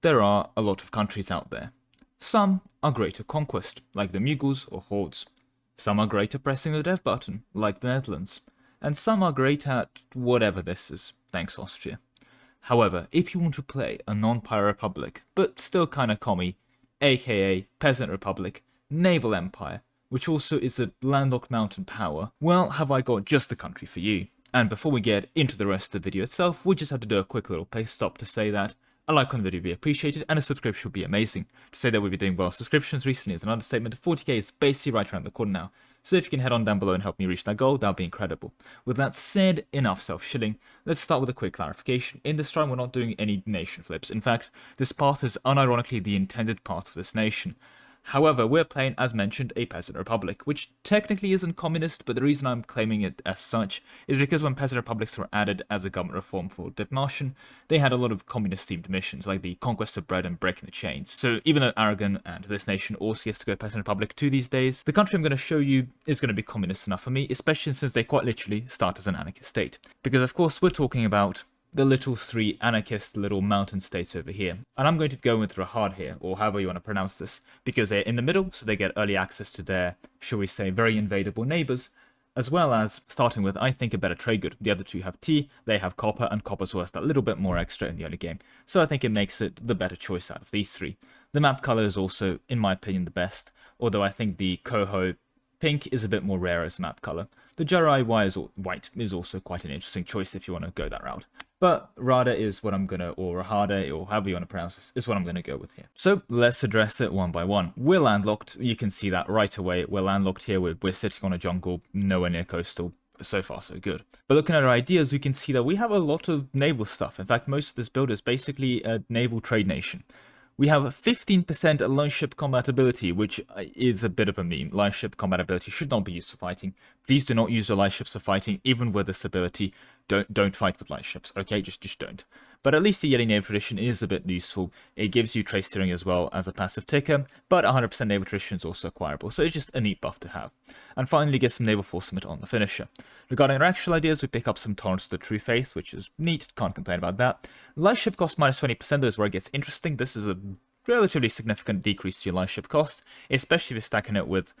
there are a lot of countries out there. Some are great at conquest, like the Mughals or Hordes. Some are great at pressing the dev button, like the Netherlands. And some are great at whatever this is, thanks Austria. However, if you want to play a non-pirate republic, but still kinda commie, aka Peasant Republic, Naval Empire, which also is a landlocked mountain power, well, have I got just the country for you. And before we get into the rest of the video itself, we just have to do a quick little pace stop to say that a like on the video would be appreciated, and a subscription would be amazing. To say that we've been doing well subscriptions recently is an understatement. 40k is basically right around the corner now, so if you can head on down below and help me reach that goal, that would be incredible. With that said, enough self-shilling, let's start with a quick clarification. In this run, we're not doing any nation flips. In fact, this path is unironically the intended path of this nation. However, we're playing, as mentioned, a peasant republic, which technically isn't communist, but the reason I'm claiming it as such is because when peasant republics were added as a government reform for Dipmartian, they had a lot of communist-themed missions, like the conquest of bread and breaking the chains. So even though Aragon and this nation also gets to go peasant republic to these days, the country I'm going to show you is going to be communist enough for me, especially since they quite literally start as an anarchist state. Because of course we're talking about the little three anarchist little mountain states over here. And I'm going to go with Rahad here, or however you want to pronounce this, because they're in the middle, so they get early access to their, shall we say, very invadable neighbors, as well as, starting with, I think, a better trade good. The other two have tea, they have copper, and copper's worth a little bit more extra in the early game. So I think it makes it the better choice out of these three. The map color is also, in my opinion, the best, although I think the Coho pink is a bit more rare as a map color. The Jarai white is also quite an interesting choice if you want to go that route. But Rada is what I'm gonna, or Rahada, or however you want to pronounce this, is what I'm gonna go with here. So let's address it one by one. We're landlocked, you can see that right away. We're landlocked here, we're sitting on a jungle, nowhere near coastal. So far, so good. But looking at our ideas, we can see that we have a lot of naval stuff. In fact, most of this build is basically a naval trade nation. We have 15% light ship combat ability, which is a bit of a meme. Light ship combat ability should not be used for fighting. Please do not use your light ships for fighting, even with this ability. Don't fight with light ships, okay? Just don't. But at least the Yeti Naval Tradition is a bit useful. It gives you trade steering as well as a passive ticker, but 100% Naval Tradition is also acquirable, so it's just a neat buff to have. And finally, get some Naval Forcement on the finisher. Regarding our actual ideas, we pick up some Tolerance to the True Faith, which is neat, can't complain about that. Light ship cost minus 20%, though, is where it gets interesting. This is a relatively significant decrease to your light ship cost, especially if you're stacking it with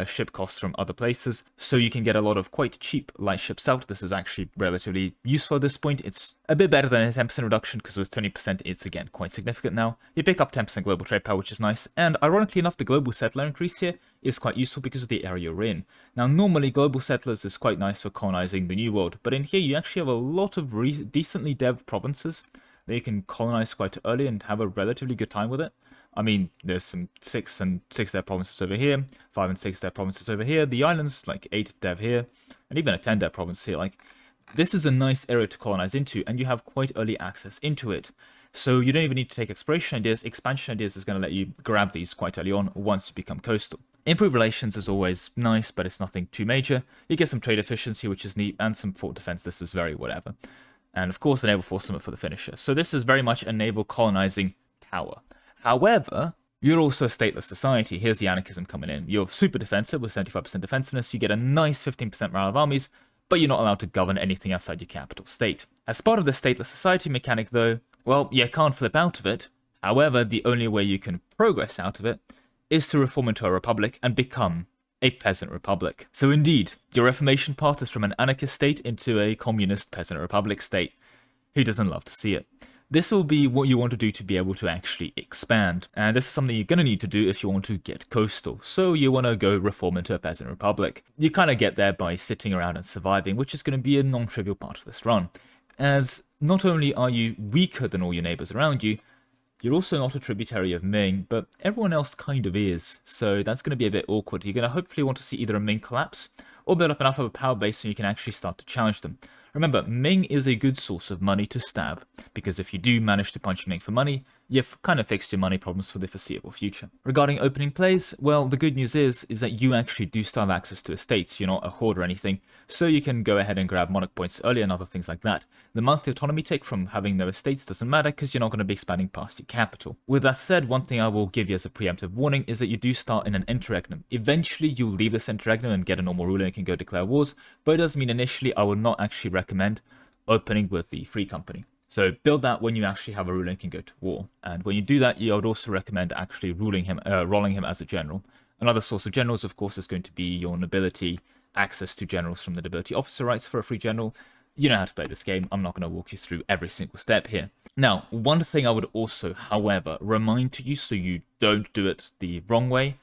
ship costs from other places, so you can get a lot of quite cheap light ships out. This is actually relatively useful at this point. It's a bit better than a 10% reduction, because with 20% it's again quite significant now. You pick up 10% global trade power, which is nice, and ironically enough the global settler increase here is quite useful because of the area you're in. Now normally global settlers is quite nice for colonizing the new world, but in here you actually have a lot of decently devved provinces that you can colonize quite early and have a relatively good time with it. I mean, there's some 6 and 6 dev provinces over here, 5 and 6 dev provinces over here, the islands, like 8 dev here, and even a 10 dev province here. Like, this is a nice area to colonize into, and you have quite early access into it. So you don't even need to take exploration ideas. Expansion ideas is going to let you grab these quite early on once you become coastal. Improved relations is always nice, but it's nothing too major. You get some trade efficiency, which is neat, and some fort defense. This is very whatever. And of course the naval forcement for the finisher. So this is very much a naval colonizing power. However, you're also a stateless society. Here's the anarchism coming in. You're super defensive with 75% defensiveness. You get a nice 15% morale of armies, but you're not allowed to govern anything outside your capital state. As part of the stateless society mechanic though, well, you can't flip out of it. However, the only way you can progress out of it is to reform into a republic and become a peasant republic. So indeed, your reformation path is from an anarchist state into a communist peasant republic state. Who doesn't love to see it? This will be what you want to do to be able to actually expand, and this is something you're going to need to do if you want to get coastal. So you want to go reform into a peasant republic. You kind of get there by sitting around and surviving, which is going to be a non-trivial part of this run, as not only are you weaker than all your neighbors around you, you're also not a tributary of Ming, but everyone else kind of is, so that's going to be a bit awkward. You're going to hopefully want to see either a Ming collapse, or build up enough of a power base so you can actually start to challenge them. Remember, Ming is a good source of money to stab, because if you do manage to punch Ming for money, you've kind of fixed your money problems for the foreseeable future. Regarding opening plays, well, the good news is that you actually do still have access to estates. You're not a horde or anything, so you can go ahead and grab monarch points early and other things like that. The monthly autonomy take from having no estates doesn't matter, because you're not going to be expanding past your capital. With that said, one thing I will give you as a preemptive warning is that you do start in an interregnum. Eventually, you'll leave this interregnum and get a normal ruler and can go declare wars, but it does mean initially I will not actually recommend opening with the free company. So build that when you actually have a ruler and can go to war. And when you do that, I would also recommend actually rolling him as a general. Another source of generals, of course, is going to be your nobility, access to generals from the nobility officer rights for a free general. You know how to play this game. I'm not going to walk you through every single step here. Now, one thing I would also, however, remind to you so you don't do it the wrong way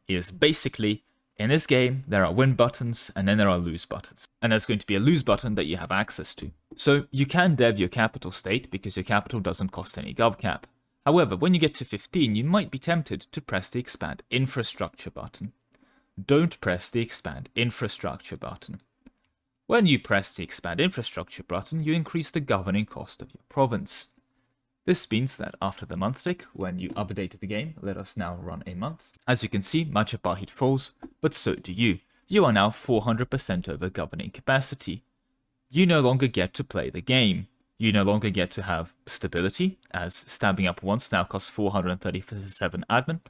is basically, in this game, there are win buttons and then there are lose buttons. And there's going to be a lose button that you have access to. So you can dev your capital state because your capital doesn't cost any gov cap. However, when you get to 15, you might be tempted to press the expand infrastructure button. Don't press the expand infrastructure button. When you press the expand infrastructure button, you increase the governing cost of your province. This means that after the month tick, when you updated the game, let us now run a month. As you can see, Majapahit falls, but so do you. You are now 400% over governing capacity. You no longer get to play the game. You no longer get to have stability, as stabbing up once now costs 437 admin.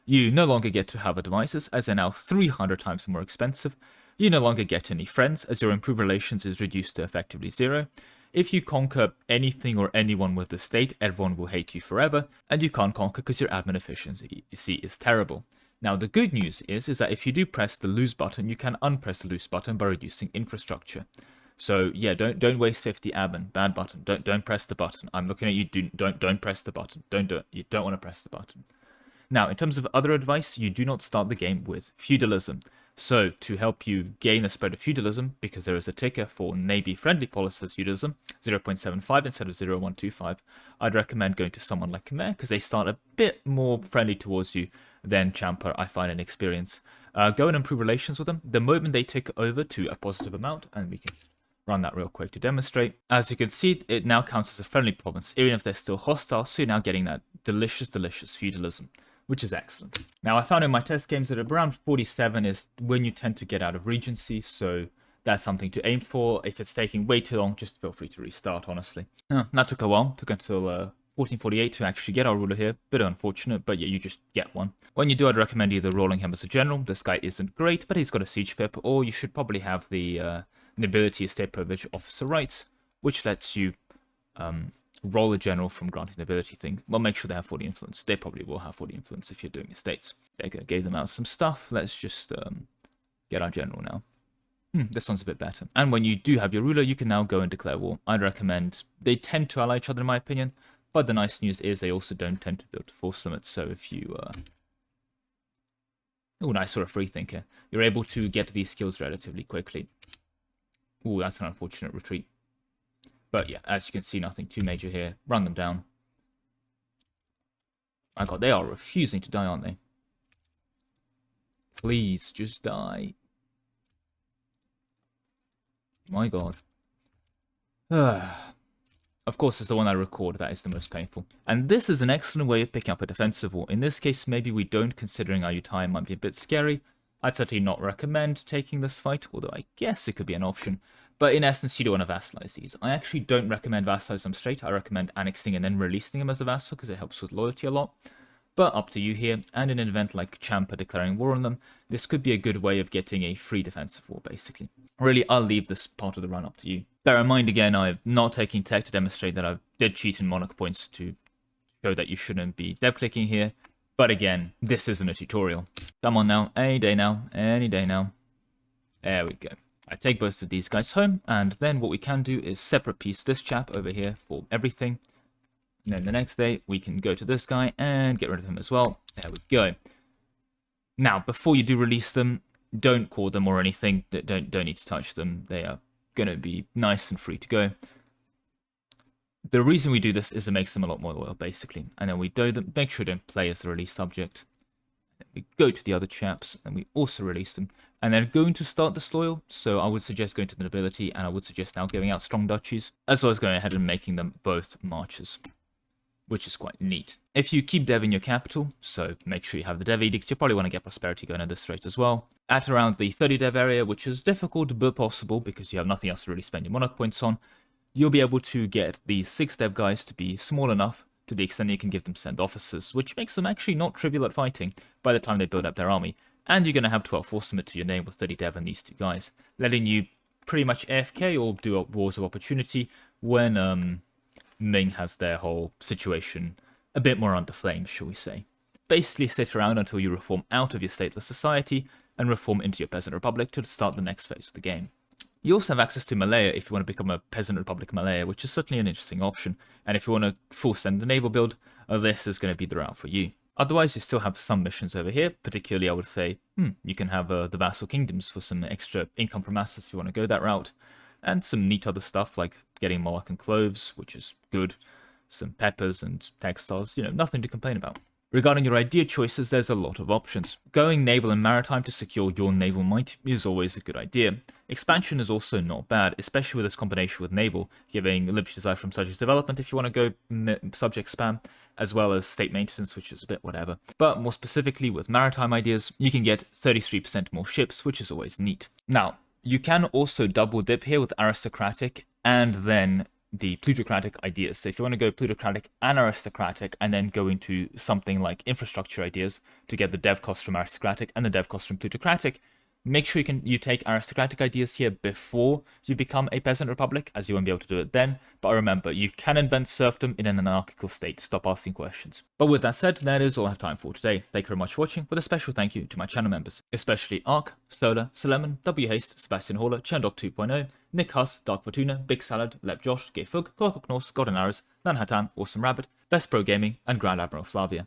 You no longer get to have advisors, as they're now 300 times more expensive. You no longer get any friends, as your improved relations is reduced to effectively 0. If you conquer anything or anyone with the state, everyone will hate you forever, and you can't conquer because your admin efficiency is terrible. Now, the good news is that if you do press the lose button, you can unpress the lose button by reducing infrastructure. So yeah, don't waste 50 admin. Bad button. Don't press the button. I'm looking at you. Don't press the button. Don't do it. You don't want to press the button. Now, in terms of other advice, you do not start the game with feudalism. So to help you gain the spread of feudalism, because there is a ticker for Navy-friendly policies feudalism, 0.75 instead of 0.125, I'd recommend going to someone like Khmer, because they start a bit more friendly towards you than Champa, I find, in experience. Go and improve relations with them. The moment they tick over to a positive amount, and we can run that real quick to demonstrate. As you can see, it now counts as a friendly province, even if they're still hostile, so you're now getting that delicious feudalism, which is excellent. Now, I found in my test games that around 47 is when you tend to get out of Regency, so that's something to aim for. If it's taking way too long, just feel free to restart, honestly. That took a while. Took until 1448 to actually get our ruler here. Bit unfortunate, but yeah, you just get one. When you do, I'd recommend either rolling him as a general. This guy isn't great, but he's got a siege pip, or you should probably have the nobility estate privilege officer rights, which lets you roll a general from granting nobility thing. Well, make sure they have 40 influence. They probably will have 40 influence if you're doing estates. There you go, gave them out some stuff. Let's just get our general now. This one's a bit better. And when you do have your ruler, you can now go and declare war. I'd recommend, they tend to ally each other in my opinion, but the nice news is they also don't tend to build to force limits. So if you oh, nice, or a free thinker, you're able to get these skills relatively quickly. Oh, that's an unfortunate retreat. But yeah, as you can see, nothing too major here. Run them down. My god, they are refusing to die, aren't they? Please, just die. My god. Of course, it's the one I record that is the most painful. And this is an excellent way of picking up a defensive war. In this case, maybe we don't, considering our Utah might be a bit scary. I'd certainly not recommend taking this fight, although I guess it could be an option. But in essence, you don't want to vassalize these. I actually don't recommend vassalizing them straight. I recommend annexing and then releasing them as a vassal, because it helps with loyalty a lot. But up to you here, and in an event like Champa declaring war on them, this could be a good way of getting a free defensive war, basically. Really, I'll leave this part of the run up to you. Bear in mind, again, I'm not taking tech to demonstrate that I did cheat in monarch points to show that you shouldn't be dev-clicking here. But again, this isn't a tutorial. Come on now, any day now, any day now. There we go. I take both of these guys home, and then what we can do is separate piece this chap over here for everything. And then the next day, we can go to this guy and get rid of him as well. There we go. Now, before you do release them, don't call them or anything. Don't need to touch them. They are going to be nice and free to go. The reason we do this is it makes them a lot more loyal, basically. And then we do them. Make sure you don't play as the release subject. Then we go to the other chaps, and we also release them. And they're going to start disloyal, so I would suggest going to the nobility, and I would suggest now giving out strong duchies, as well as going ahead and making them both marches, which is quite neat. If you keep deving your capital, so make sure you have the dev edict, you probably want to get prosperity going at this rate as well. At around the 30 dev area, which is difficult but possible because you have nothing else to really spend your monarch points on, you'll be able to get these 6 dev guys to be small enough to the extent that you can give them send officers, which makes them actually not trivial at fighting by the time they build up their army. And you're going to have 12 force limit to your name with 30 dev and these 2 guys, letting you pretty much AFK or do wars of opportunity when Ming has their whole situation a bit more under flames, shall we say. Basically sit around until you reform out of your stateless society and reform into your peasant republic to start the next phase of the game. You also have access to Malaya if you want to become a peasant republic Malaya, which is certainly an interesting option, and if you want to full send the naval build, this is going to be the route for you. Otherwise, you still have some missions over here. Particularly, I would say, you can have the vassal kingdoms for some extra income from assets if you want to go that route. And some neat other stuff like getting Moroccan cloves, which is good. Some peppers and textiles, nothing to complain about. Regarding your idea choices, there's a lot of options. Going naval and maritime to secure your naval might is always a good idea. Expansion is also not bad, especially with this combination with naval, giving liberty desire from subject development if you want to go subject spam, as well as state maintenance, which is a bit whatever. But more specifically with maritime ideas, you can get 33% more ships, which is always neat. Now, you can also double dip here with aristocratic and then the plutocratic ideas. So if you want to go plutocratic and aristocratic and then go into something like infrastructure ideas to get the dev cost from aristocratic and the dev cost from plutocratic, make sure you take aristocratic ideas here before you become a peasant republic, as you won't be able to do it then. But remember, you can invent serfdom in an anarchical state. Stop asking questions. But with that said, that is all I have time for today. Thank you very much for watching, with a special thank you to my channel members, especially Ark, Soda, Solemon, W Haste, Sebastian Haller, Chendok 2.0, Nick Huss, Dark Fortuna, Big Salad, Lep Josh, Gay Fug, Clockwork Norse, Golden Arrows, Lanhatan, Awesome Rabbit, Best Pro Gaming, and Grand Admiral Flavia.